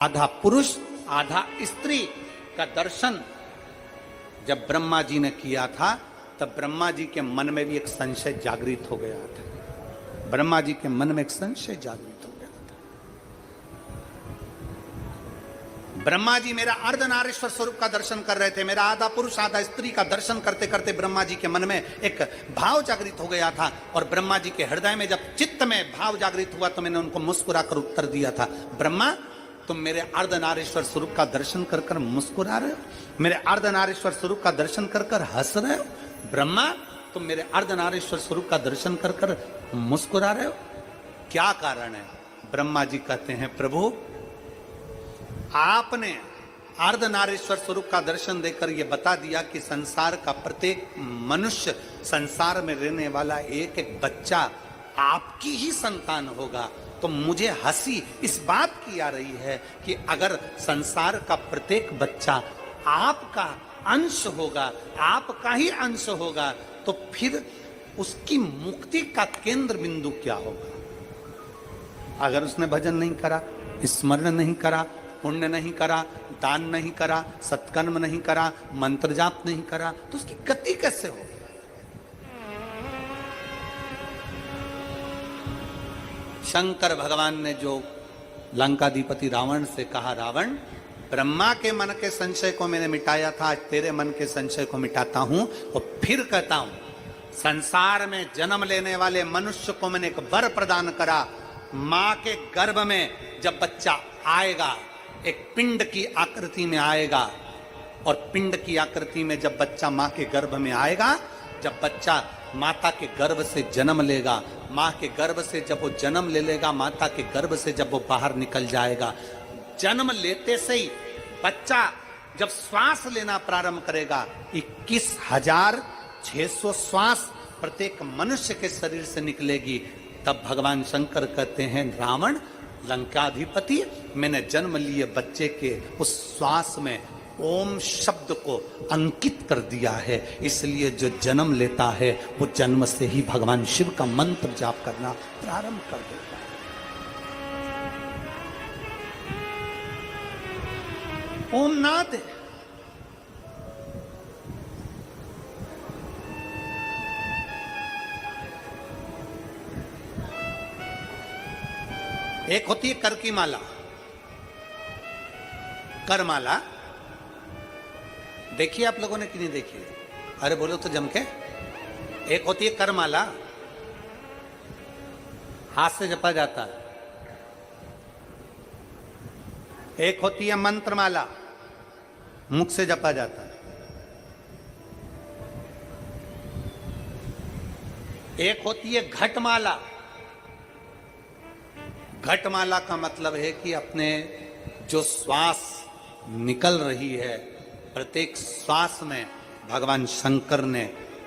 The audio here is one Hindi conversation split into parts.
आधा पुरुष आधा स्त्री का दर्शन जब ब्रह्मा जी ने किया था तब ब्रह्मा जी के मन में भी एक संशय जागृत हो गया था। ब्रह्मा जी के मन में एक संशय जागृत हो गया था। ब्रह्मा जी मेरा अर्धनारीश्वर स्वरूप का दर्शन कर रहे थे, मेरा आधा पुरुष आधा स्त्री का दर्शन करते करते ब्रह्मा जी के मन में एक भाव जागृत हो गया था। और ब्रह्मा जी के हृदय में जब चित्त में भाव जागृत हुआ तो मैंने उनको मुस्कुराकर उत्तर दिया था, ब्रह्मा तुम मेरे अर्धनारीश्वर स्वरूप का दर्शन कर कर मुस्कुरा रहे हो, मेरे अर्धनारीश्वर स्वरूप का दर्शन कर कर हंस रहे हो। ब्रह्मा तुम मेरे अर्धनारीश्वर स्वरूप का दर्शन कर कर मुस्कुरा रहे हो, क्या कारण है? ब्रह्मा जी कहते हैं प्रभु आपने अर्धनारीश्वर स्वरूप का दर्शन देकर यह बता दिया कि संसार का प्रत्येक मनुष्य, संसार में रहने वाला एक एक बच्चा आपकी ही संतान होगा। तो मुझे हंसी इस बात की आ रही है कि अगर संसार का प्रत्येक बच्चा आपका अंश होगा, आपका ही अंश होगा, तो फिर उसकी मुक्ति का केंद्र बिंदु क्या होगा? अगर उसने भजन नहीं करा, स्मरण नहीं करा, पुण्य नहीं करा, दान नहीं करा, सत्कर्म नहीं करा, मंत्र जाप नहीं करा, तो उसकी गति कैसे होगी? शंकर भगवान ने जो लंकाधिपति रावण से कहा, रावण ब्रह्मा के मन के संशय को मैंने मिटाया था, आज तेरे मन के संशय को मिटाता हूं और फिर कहता हूं संसार में जन्म लेने वाले मनुष्य को मैंने एक वर प्रदान करा। मां के गर्भ में जब बच्चा आएगा एक पिंड की आकृति में आएगा, और पिंड की आकृति में जब बच्चा मां के गर्भ में आएगा, जब बच्चा माता के गर्भ से जन्म लेगा, मां के गर्भ से जब वो जन्म ले लेगा, माता के गर्भ से जब वो बाहर निकल जाएगा, जन्म लेते से ही बच्चा जब श्वास लेना प्रारंभ करेगा 21,600 श्वास प्रत्येक मनुष्य के शरीर से निकलेगी। तब भगवान शंकर कहते हैं रावण लंकाधिपति, मैंने जन्म लिए बच्चे के उस श्वास में ओम शब्द को अंकित कर दिया है, इसलिए जो जन्म लेता है वो जन्म से ही भगवान शिव का मंत्र जाप करना प्रारंभ कर देता है। ओम नाद एक होती है कर की माला, करमाला देखिए आप लोगों ने कि नहीं देखी? अरे बोलो तो जम के। एक होती है करमाला, हाथ से जपा जाता है। एक होती है मंत्रमाला, मुख से जपा जाता है। एक होती है घटमाला। घटमाला का मतलब है कि अपने जो श्वास निकल रही है, प्रत्येक श्वास में भगवान शंकर ने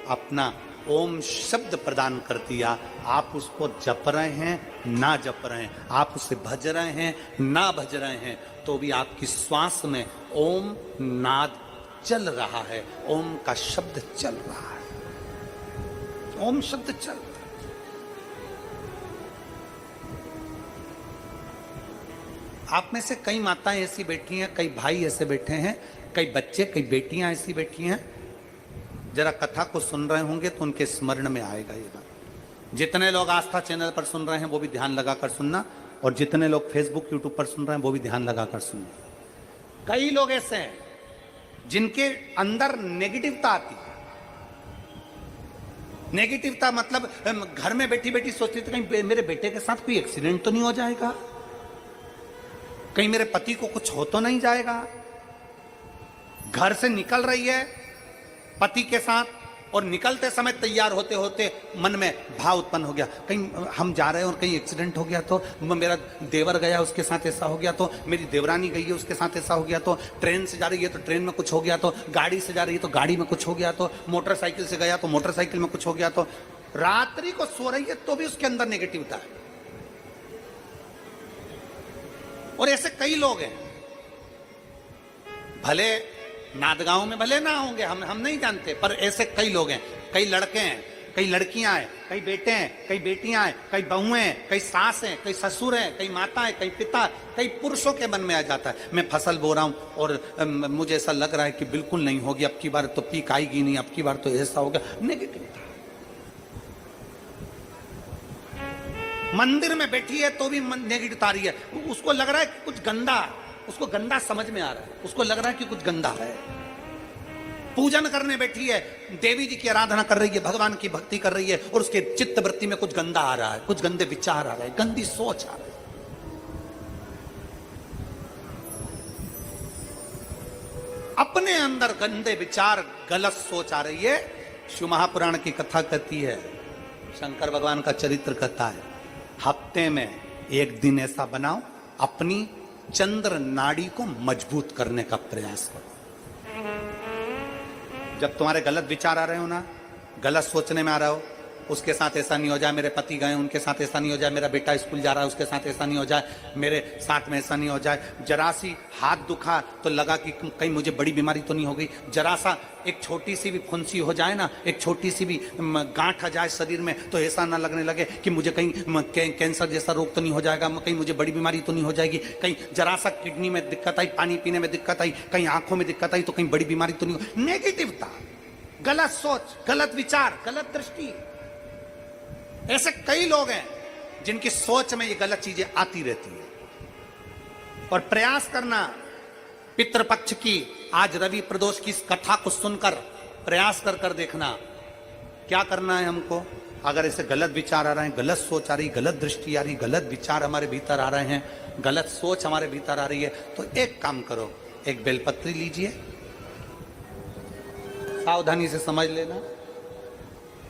अपना ओम शब्द प्रदान कर दिया। आप उसको जप रहे हैं ना जप रहे हैं, आप उसे भज रहे हैं ना भज रहे हैं, तो भी आपकी श्वास में ओम नाद चल रहा है, ओम का शब्द चल रहा है, ओम शब्द चल रहा है। आप में से कई माताएं ऐसी बैठी हैं, कई भाई ऐसे बैठे हैं, कई बच्चे, कई बेटियां ऐसी बैठी हैं, जरा कथा को सुन रहे होंगे तो उनके स्मरण में आएगा ये बात। जितने लोग आस्था चैनल पर सुन रहे हैं वो भी ध्यान लगाकर सुनना, और जितने लोग फेसबुक यूट्यूब पर सुन रहे हैं वो भी ध्यान लगाकर सुनना। कई लोग ऐसे हैं जिनके अंदर नेगेटिवता आती है। नेगेटिवता मतलब घर में बैठी बैठी सोचती थी कहीं मेरे बेटे के साथ कोई एक्सीडेंट तो नहीं हो जाएगा, कहीं मेरे पति को कुछ हो तो नहीं जाएगा। घर से निकल रही है पति के साथ, और निकलते समय तैयार होते होते मन में भाव उत्पन्न हो गया, कहीं हम जा रहे हैं और कहीं एक्सीडेंट हो गया तो, मेरा देवर गया उसके साथ ऐसा हो गया तो, मेरी देवरानी गई है उसके साथ ऐसा हो गया तो, ट्रेन से जा रही है तो ट्रेन में कुछ हो गया तो, गाड़ी से जा रही है तो गाड़ी में कुछ हो गया तो, मोटरसाइकिल से गया तो मोटरसाइकिल में कुछ हो गया तो, रात्रि को सो रही है तो भी उसके अंदर नेगेटिविटी है। और ऐसे कई लोग हैं, भले नादगांव में भले ना होंगे, हम नहीं जानते, पर ऐसे कई लोग हैं, कई लड़के हैं कई लड़कियां हैं, कई बेटे हैं, कई बेटियां हैं, कई बहुएं हैं, कई सास हैं, कई ससुर हैं, कई माता हैं, कई पिता, कई पुरुषों के मन में आ जाता है मैं फसल बो रहा हूं और मुझे ऐसा लग रहा है कि बिल्कुल नहीं होगी, अब की बार तो पीक आएगी नहीं, अब की बार तो ऐसा होगा। नेगेटिव। मंदिर में बैठी है तो भी नेगेटिव आ रही है, उसको लग रहा है कि कुछ गंदा, उसको गंदा समझ में आ रहा है, उसको लग रहा है कि कुछ गंदा है। पूजन करने बैठी है, देवी जी की आराधना कर रही है, भगवान की भक्ति कर रही है और उसके चित्त वृत्ति में कुछ गंदा आ रहा है, कुछ गंदे विचार आ रहे हैं, गंदी सोच आ रही है। अपने अंदर गंदे विचार, गलत सोच आ रही है। शिव महापुराण की कथा कहती है, शंकर भगवान का चरित्र कहता है, हफ्ते में एक दिन ऐसा बनाओ अपनी चंद्र नाड़ी को मजबूत करने का प्रयास करो। जब तुम्हारे गलत विचार आ रहे हो ना, गलत सोचने में आ रहा हो, उसके साथ ऐसा नहीं हो जाए, मेरे पति गए उनके साथ ऐसा नहीं हो जाए, मेरा बेटा स्कूल जा रहा है उसके साथ ऐसा नहीं हो जाए, मेरे साथ में ऐसा नहीं हो जाए, जरा सी हाथ दुखा तो लगा कि कहीं मुझे बड़ी बीमारी तो नहीं हो गई, जरा सा एक छोटी सी भी फुंसी हो जाए ना, एक छोटी सी भी गांठ आ जाए शरीर में तो ऐसा ना लगने लगे कि मुझे कहीं कैंसर जैसा रोग तो नहीं हो जाएगा, कहीं मुझे बड़ी बीमारी तो नहीं हो जाएगी, कहीं जरा सा किडनी में दिक्कत आई, पानी पीने में दिक्कत आई, कहीं आंखों में दिक्कत आई तो कहीं बड़ी बीमारी तो नहीं हो। नेगेटिवता, गलत सोच, गलत विचार, गलत दृष्टि। ऐसे कई लोग हैं जिनकी सोच में ये गलत चीजें आती रहती है। और प्रयास करना, पितृपक्ष की आज रवि प्रदोष की इस कथा को सुनकर प्रयास कर कर देखना क्या करना है हमको। अगर ऐसे गलत विचार आ रहे हैं, गलत सोच आ रही, गलत दृष्टि आ रही, गलत विचार हमारे भीतर आ रहे हैं, गलत सोच हमारे भीतर आ रही है, तो एक काम करो, एक बेलपत्री लीजिए, सावधानी से समझ लेना,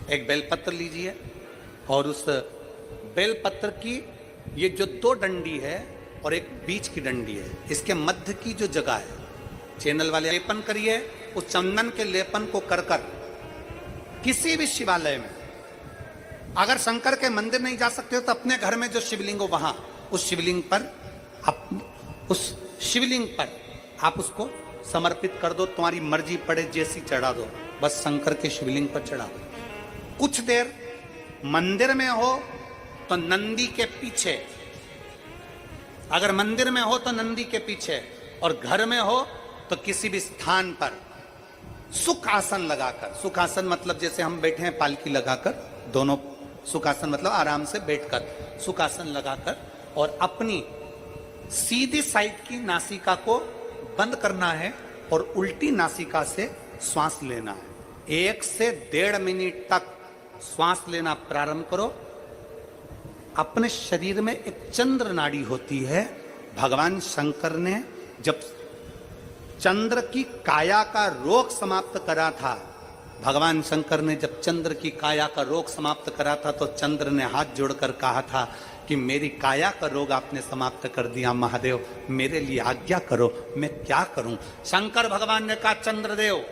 एक बेलपत्र लीजिए और उस बेलपत्र की ये जो दो डंडी है और एक बीच की डंडी है, इसके मध्य की जो जगह है, चैनल वाले लेपन करिए, उस चंदन के लेपन को कर कर किसी भी शिवालय में, अगर शंकर के मंदिर नहीं जा सकते हो तो अपने घर में जो शिवलिंग हो वहां, उस शिवलिंग पर आप उसको समर्पित कर दो, तुम्हारी मर्जी पड़े जैसी चढ़ा दो, बस शंकर के शिवलिंग पर चढ़ा दो। कुछ देर मंदिर में हो तो नंदी के पीछे, अगर मंदिर में हो तो नंदी के पीछे, और घर में हो तो किसी भी स्थान पर सुख आसन लगाकर, सुख आसन मतलब जैसे हम बैठे हैं पालकी लगाकर, दोनों सुख आसन मतलब आराम से बैठकर, सुख आसन लगाकर, और अपनी सीधी साइड की नासिका को बंद करना है और उल्टी नासिका से श्वास लेना है। 1 से 1.5 मिनट तक श्वास लेना प्रारंभ करो। अपने शरीर में एक चंद्र नाड़ी होती है। भगवान शंकर ने जब चंद्र की काया का रोग समाप्त करा था, भगवान शंकर ने जब चंद्र की काया का रोग समाप्त करा था तो चंद्र ने हाथ जोड़कर कहा था कि मेरी काया का रोग आपने समाप्त कर दिया महादेव, मेरे लिए आज्ञा करो, मैं क्या करूं। शंकर भगवान ने कहा, चंद्रदेव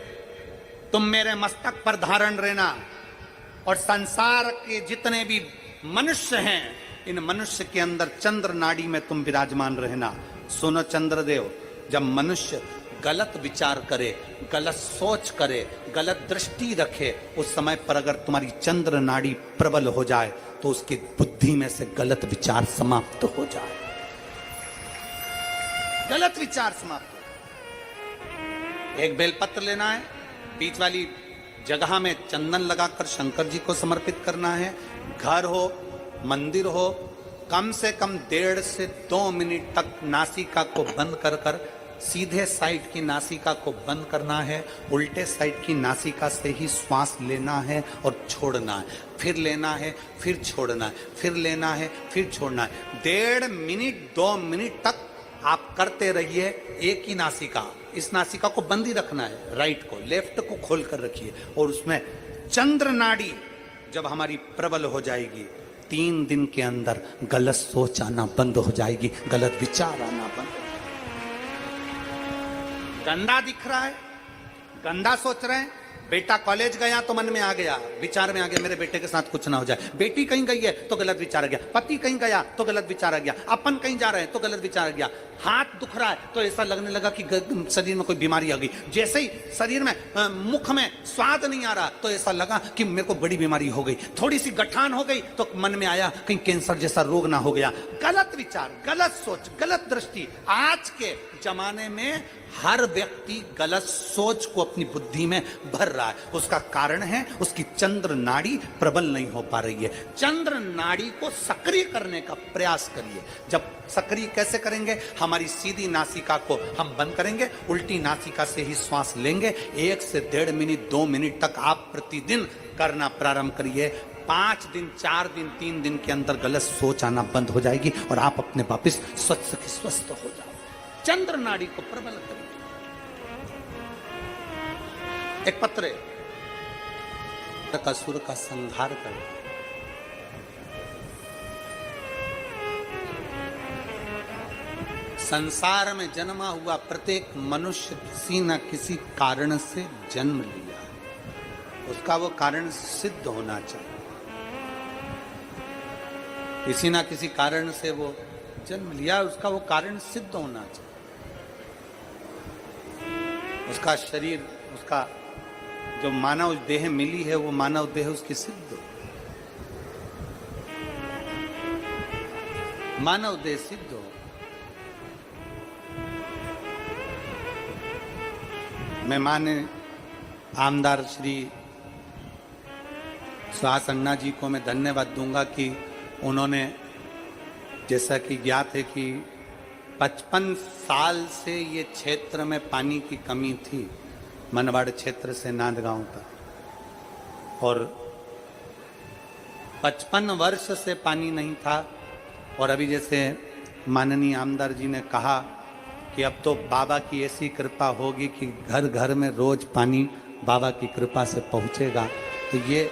तुम मेरे मस्तक पर धारण रहना और संसार के जितने भी मनुष्य हैं, इन मनुष्य के अंदर चंद्र नाड़ी में तुम विराजमान रहना। सुनो चंद्रदेव, जब मनुष्य गलत विचार करे, गलत सोच करे, गलत दृष्टि रखे, उस समय पर अगर तुम्हारी चंद्र नाड़ी प्रबल हो जाए तो उसकी बुद्धि में से गलत विचार समाप्त हो जाए, गलत विचार समाप्त हो। एक बेलपत्र लेना है, बीच वाली जगह में चंदन लगाकर शंकर जी को समर्पित करना है। घर हो, मंदिर हो, कम से कम 1.5 से 2 मिनट तक नासिका को बंद कर कर सीधे साइड की नासिका को बंद करना है, उल्टे साइड की नासिका से ही श्वास लेना है और छोड़ना है, फिर लेना है, फिर छोड़ना है, फिर लेना है, फिर छोड़ना है। 1.5 मिनट 2 मिनट तक आप करते रहिए एक ही नासिका। इस नासिका को बंद ही रखना है, राइट को, लेफ्ट को खोल कर रखिए, और उसमें चंद्र नाड़ी जब हमारी प्रबल हो जाएगी, 3 दिन के अंदर गलत सोच आना बंद हो जाएगी, गलत विचार आना बंद। गंदा दिख रहा है, गंदा सोच रहे हैं, बेटा कॉलेज गया तो मन में आ गया, विचार में आ गया मेरे बेटे के साथ कुछ ना हो जाए। बेटी कहीं गई है तो गलत विचार आ गया। पति कहीं गया तो गलत विचार आ गया। अपन कहीं जा रहे हैं तो गलत विचार आ गया। हाथ दुख रहा है तो ऐसा लगने लगा कि शरीर में कोई बीमारी आ गई। जैसे ही शरीर में मुख में स्वाद नहीं आ रहा तो ऐसा लगा कि मेरे को बड़ी बीमारी हो गई। थोड़ी सी गठान हो गई तो मन में आया कहीं कैंसर जैसा रोग ना हो गया। गलत विचार, गलत सोच, गलत दृष्टि। आज के जमाने में हर व्यक्ति गलत सोच को अपनी बुद्धि में भर रहा है। उसका कारण है उसकी चंद्र नाड़ी प्रबल नहीं हो पा रही है। चंद्र नाड़ी को सक्रिय करने का प्रयास करिए। जब सक्रिय कैसे करेंगे? हमारी सीधी नासिका को हम बंद करेंगे, उल्टी नासिका से ही श्वास लेंगे। 1 से 1.5 मिनट 2 मिनट तक आप प्रतिदिन करना प्रारंभ करिए। 5 दिन 4 दिन 3 दिन के अंदर गलत सोच आना बंद हो जाएगी और आप अपने वापिस स्वस्थ हो जाओ। चंद्र नाड़ी को प्रबल करिए। एक पत्र का सुर का संहार कर संसार में जन्मा हुआ प्रत्येक मनुष्य किसी न किसी कारण से जन्म लिया है। उसका वो कारण सिद्ध होना चाहिए। किसी न किसी कारण से वो जन्म लिया, उसका वो कारण सिद्ध होना चाहिए। उसका शरीर, उसका जो मानव देह मिली है वो मानव देह उसकी सिद्ध हो, मानव देह सिद्ध हो। मैं माने आमदार श्री सुहास अन्ना जी को मैं धन्यवाद दूंगा कि उन्होंने, जैसा कि ज्ञात है कि 55 साल से ये क्षेत्र में पानी की कमी थी, मनवाड़ क्षेत्र से नांदगांव तक, और 55 वर्ष से पानी नहीं था। और अभी जैसे माननीय आमदार जी ने कहा कि अब तो बाबा की ऐसी कृपा होगी कि घर घर में रोज पानी बाबा की कृपा से पहुंचेगा। तो ये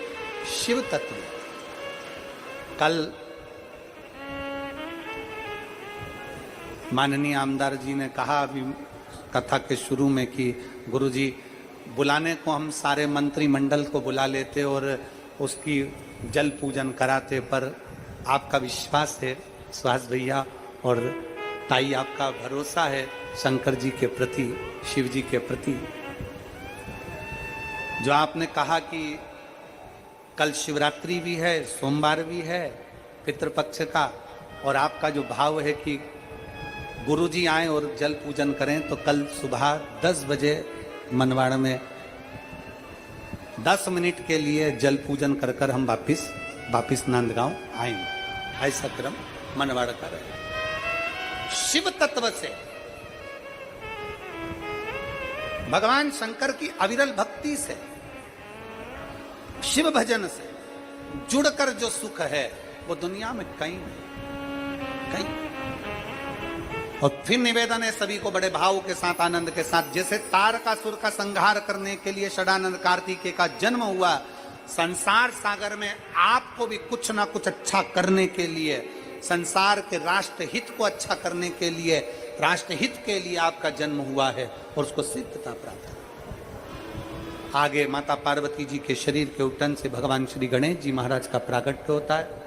शिव तत्व है। कल माननीय आमदार जी ने कहा अभी कथा के शुरू में कि गुरुजी बुलाने को हम सारे मंत्रिमंडल को बुला लेते और उसकी जल पूजन कराते, पर आपका विश्वास है सुहास भैया और ताई, आपका भरोसा है शंकर जी के प्रति, शिव जी के प्रति। जो आपने कहा कि कल शिवरात्रि भी है, सोमवार भी है पितृपक्ष का, और आपका जो भाव है कि गुरुजी आए और जल पूजन करें, तो कल सुबह 10 बजे मनवाड़ में 10 मिनट के लिए जल पूजन कर कर हम वापिस नांदगांव आएंगे। ऐसा क्रम मनवाड़ का रहे। शिव तत्व से, भगवान शंकर की अविरल भक्ति से, शिव भजन से जुड़कर जो सुख है वो दुनिया में कहीं नहीं, कहीं। और फिर निवेदन है सभी को बड़े भाव के साथ, आनंद के साथ, जैसे तारकासुर का संहार करने के लिए षडानंद कार्तिकेय का जन्म हुआ, संसार सागर में आपको भी कुछ ना कुछ अच्छा करने के लिए, संसार के राष्ट्र हित को अच्छा करने के लिए, राष्ट्र हित के लिए आपका जन्म हुआ है और उसको सिद्धता प्राप्त है। आगे माता पार्वती जी के शरीर के उठन से भगवान श्री गणेश जी महाराज का प्राकट्य होता है।